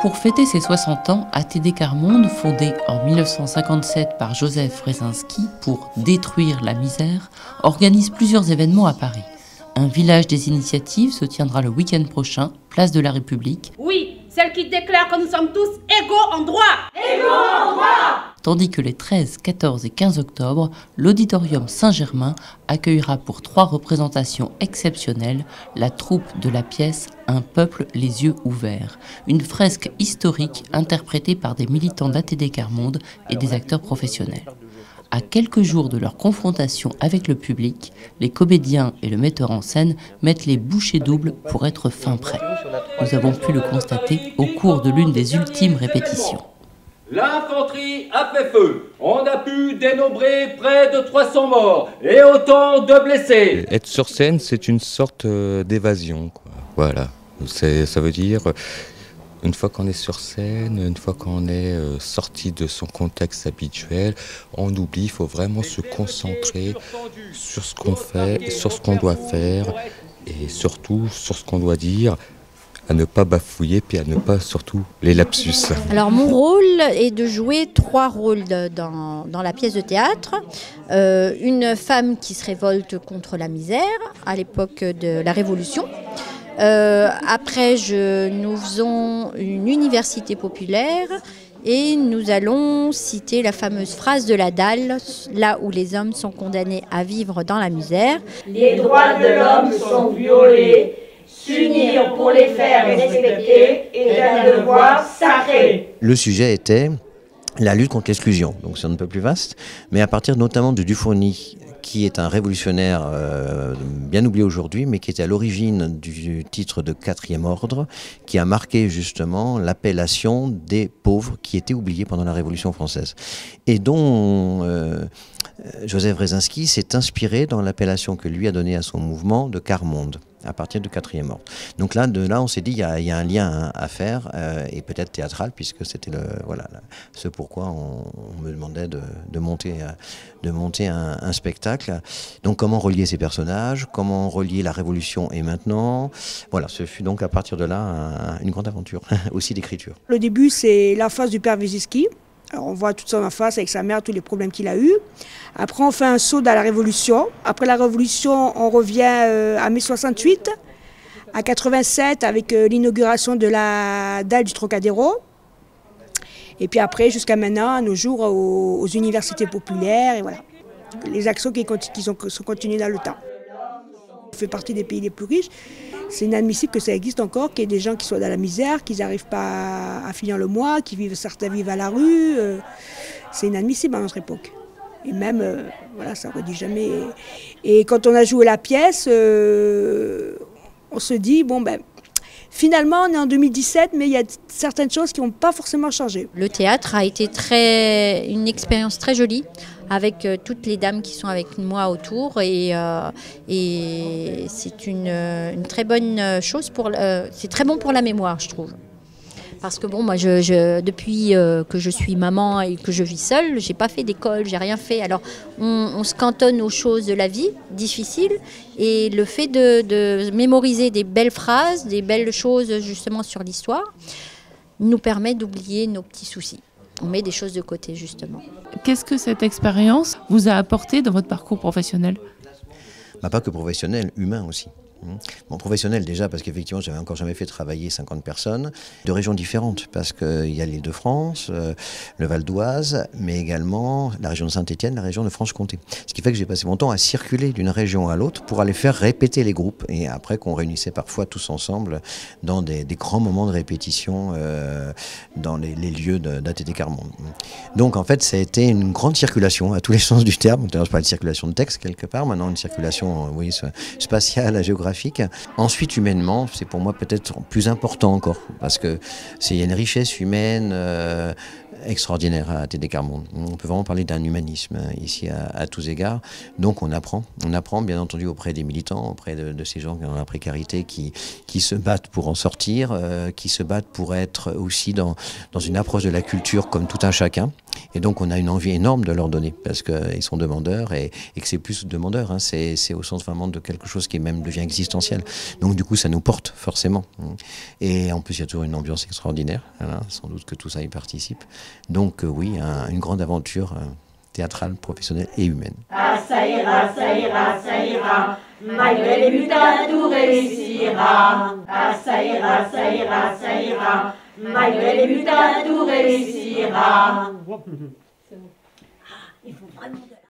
Pour fêter ses 60 ans, ATD Quart Monde, fondé en 1957 par Joseph Wrezinski pour détruire la misère, organise plusieurs événements à Paris. Un village des initiatives se tiendra le week-end prochain, place de la République. Oui, celle qui déclare que nous sommes tous égaux en droit. Égaux en droit. Tandis que les 13, 14 et 15 octobre, l'Auditorium Saint-Germain accueillera pour 3 représentations exceptionnelles la troupe de la pièce Un peuple les yeux ouverts, une fresque historique interprétée par des militants d'ATD Quart Monde et des acteurs professionnels. À quelques jours de leur confrontation avec le public, les comédiens et le metteur en scène mettent les bouchées doubles pour être fin prêts. Nous avons pu le constater au cours de l'une des ultimes répétitions. L'infanterie a fait feu. On a pu dénombrer près de 300 morts et autant de blessés. Être sur scène, c'est une sorte d'évasion, quoi. Voilà. Ça veut dire, une fois qu'on est sur scène, une fois qu'on est sorti de son contexte habituel, on oublie, il faut vraiment se concentrer sur ce qu'on fait, sur ce qu'on doit faire et surtout sur ce qu'on doit dire, à ne pas bafouiller, puis à ne pas surtout les lapsus. Alors mon rôle est de jouer 3 rôles dans la pièce de théâtre. Une femme qui se révolte contre la misère à l'époque de la Révolution. Après, nous faisons une université populaire et nous allons citer la fameuse phrase de la Dalle, là où les hommes sont condamnés à vivre dans la misère. Les droits de l'homme sont violés. S'unir pour les faire respecter est un devoir sacré. Le sujet était la lutte contre l'exclusion, donc c'est un peu plus vaste, mais à partir notamment de Dufourny, qui est un révolutionnaire bien oublié aujourd'hui, mais qui était à l'origine du titre de 4e ordre, qui a marqué justement l'appellation des pauvres qui étaient oubliés pendant la Révolution française, et dont Joseph Wrezinski s'est inspiré dans l'appellation que lui a donnée à son mouvement de Quart Monde, à partir du 4e ordre. Donc là, on s'est dit, il y a un lien à faire, et peut-être théâtral, puisque c'était ce pourquoi on me demandait de monter un spectacle. Donc comment relier ces personnages, comment relier la Révolution et maintenant. Voilà, ce fut donc à partir de là une grande aventure, aussi d'écriture. Le début, c'est la face du père Wrezinski. Alors on voit toute son face avec sa mère, tous les problèmes qu'il a eus. Après, on fait un saut dans la Révolution. Après la Révolution, on revient à mai 68, à 87, avec l'inauguration de la dalle du Trocadéro. Et puis après, jusqu'à maintenant, à nos jours, aux universités populaires. Et voilà, les actions qui sont continuées dans le temps. On fait partie des pays les plus riches. C'est inadmissible que ça existe encore, qu'il y ait des gens qui soient dans la misère, qu'ils n'arrivent pas à finir le mois, certains vivent à la rue. C'est inadmissible à notre époque. Et même, voilà, ça ne redit jamais. Et quand on a joué la pièce, on se dit, bon ben, finalement on est en 2017, mais il y a certaines choses qui n'ont pas forcément changé. Le théâtre a été une expérience très jolie, avec toutes les dames qui sont avec moi autour, et c'est une très bonne chose, c'est très bon pour la mémoire, je trouve. Parce que bon, moi, depuis que je suis maman et que je vis seule, j'ai pas fait d'école, j'ai rien fait. Alors, on se cantonne aux choses de la vie difficiles, et le fait de mémoriser des belles phrases, des belles choses justement sur l'histoire, nous permet d'oublier nos petits soucis. On met des choses de côté justement. Qu'est-ce que cette expérience vous a apporté dans votre parcours professionnel ? Pas que professionnel, humain aussi. Bon, professionnel déjà parce qu'effectivement j'avais encore jamais fait travailler 50 personnes de régions différentes, parce qu'il y a l'Île-de-France, le Val d'Oise, mais également la région de Saint-Étienne, la région de Franche-Comté. Ce qui fait que j'ai passé mon temps à circuler d'une région à l'autre pour aller faire répéter les groupes, et après qu'on réunissait parfois tous ensemble dans des grands moments de répétition dans les lieux d'ATD Quart Monde. Donc en fait ça a été une grande circulation à tous les sens du terme. Je parle de circulation de texte quelque part, maintenant une circulation spatiale, géographique. Ensuite, humainement, c'est pour moi peut-être plus important encore, parce que il y a une richesse humaine extraordinaire à ATD Quart Monde. On peut vraiment parler d'un humanisme ici à tous égards. Donc on apprend bien entendu auprès des militants, auprès de ces gens qui ont la précarité, qui se battent pour en sortir, qui se battent pour être aussi dans une approche de la culture comme tout un chacun. Et donc on a une envie énorme de leur donner, parce qu'ils sont demandeurs, et que c'est plus demandeur, hein, c'est au sens vraiment de quelque chose qui même devient existentiel. Donc du coup ça nous porte forcément. Et en plus il y a toujours une ambiance extraordinaire, voilà, sans doute que tout ça y participe. Donc oui, une grande aventure théâtrale, professionnelle et humaine. Ah ça ira, ça ira, ça ira, malgré les mutins tout réussira. Ah ça ira, ça ira, ça ira, malgré les mutins tout réussira. Il faut vraiment de